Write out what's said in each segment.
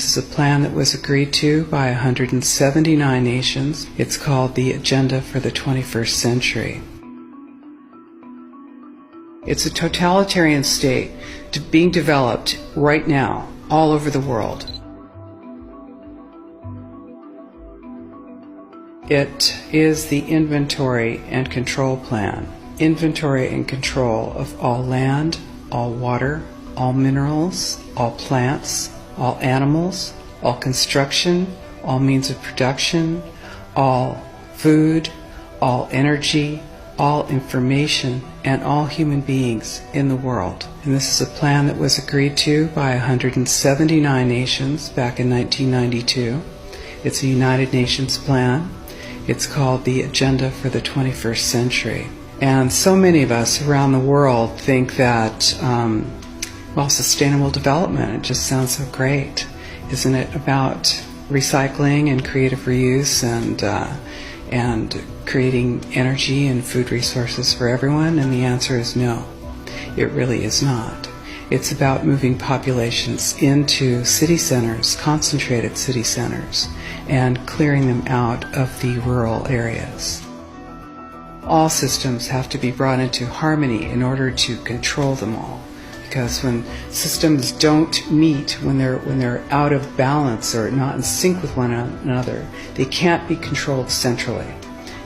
This is a plan that was agreed to by 179 nations. It's called the Agenda for the 21st Century. It's a totalitarian state being developed right now all over the world. It is the inventory and control plan. Inventory and control of all land, all water, all minerals, all plants, all animals, all construction, all means of production, all food, all energy, all information, and all human beings in the world. And this is a plan that was agreed to by 179 nations back in 1992. It's a United Nations plan. It's called the Agenda for the 21st Century. And so many of us around the world think that, sustainable development, it just sounds so great. Isn't it about recycling and creative reuse and creating energy and food resources for everyone? And the answer is no, it really is not. It's about moving populations into city centers, concentrated city centers, and clearing them out of the rural areas. All systems have to be brought into harmony in order to control them all. Because when systems don't meet, when they're out of balance or not in sync with one another, they can't be controlled centrally.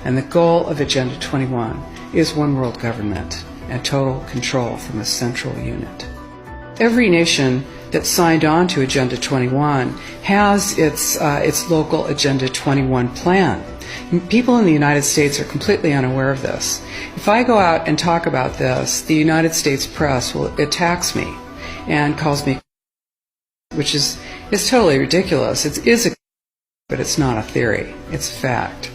And the goal of Agenda 21 is one world government and total control from a central unit. Every nation that signed on to Agenda 21 has its local Agenda 21 plan. People in the United States are completely unaware of this. If I go out and talk about this, the United States press attacks me and calls me, which is totally ridiculous. But it's not a theory. It's a fact.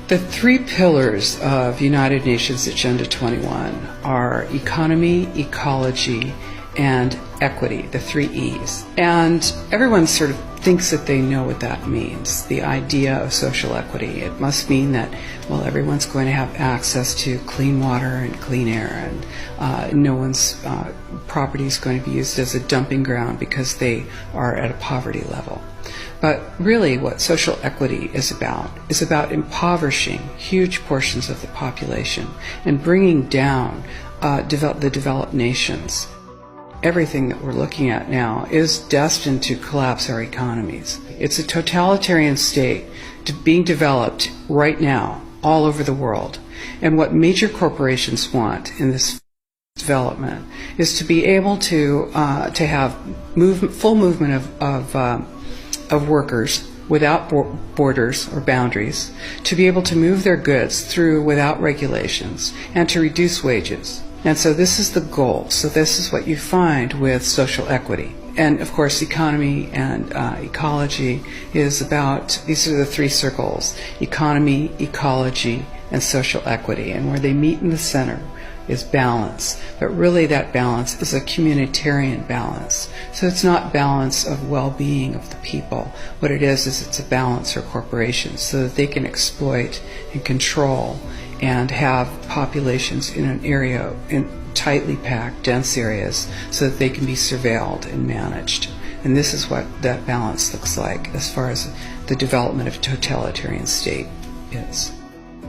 The three pillars of United Nations Agenda 21 are economy, ecology, and equity, the three E's. And everyone sort of thinks that they know what that means, the idea of social equity. It must mean that, everyone's going to have access to clean water and clean air, and no one's property is going to be used as a dumping ground because they are at a poverty level. But really what social equity is about impoverishing huge portions of the population and bringing down the developed nations. Everything that we're looking at now is destined to collapse our economies. It's a totalitarian state being developed right now all over the world. And what major corporations want in this development is to be able to have full movement of workers without borders or boundaries, to be able to move their goods through without regulations, and to reduce wages. And so this is the goal. So this is what you find with social equity. And of course, economy and ecology is about, these are the three circles: economy, ecology, and social equity. And where they meet in the center is balance. But really that balance is a communitarian balance. So it's not balance of well-being of the people. What it is it's a balance for corporations so that they can exploit and control and have populations in an area, in tightly packed, dense areas, so that they can be surveilled and managed. And this is what that balance looks like as far as the development of a totalitarian state is.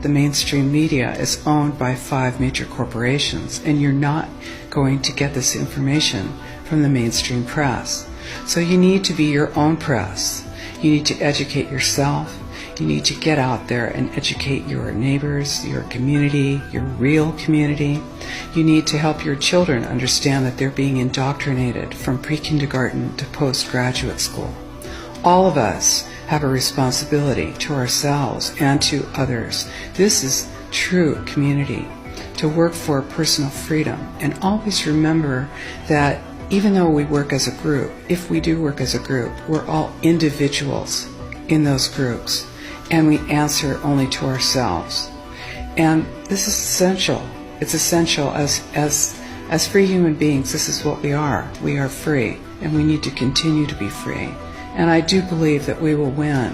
The mainstream media is owned by 5 major corporations, and you're not going to get this information from the mainstream press. So you need to be your own press. You need to educate yourself. You need to get out there and educate your neighbors, your community, your real community. You need to help your children understand that they're being indoctrinated from pre-kindergarten to postgraduate school. All of us have a responsibility to ourselves and to others. This is true community, to work for personal freedom. And always remember that even though we work as a group, if we do work as a group, we're all individuals in those groups. And we answer only to ourselves. And this is essential. It's essential as free human beings. This is what we are. We are free, and we need to continue to be free. And I do believe that we will win,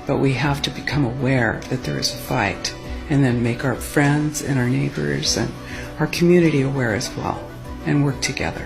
but we have to become aware that there is a fight, and then make our friends and our neighbors and our community aware as well, and work together.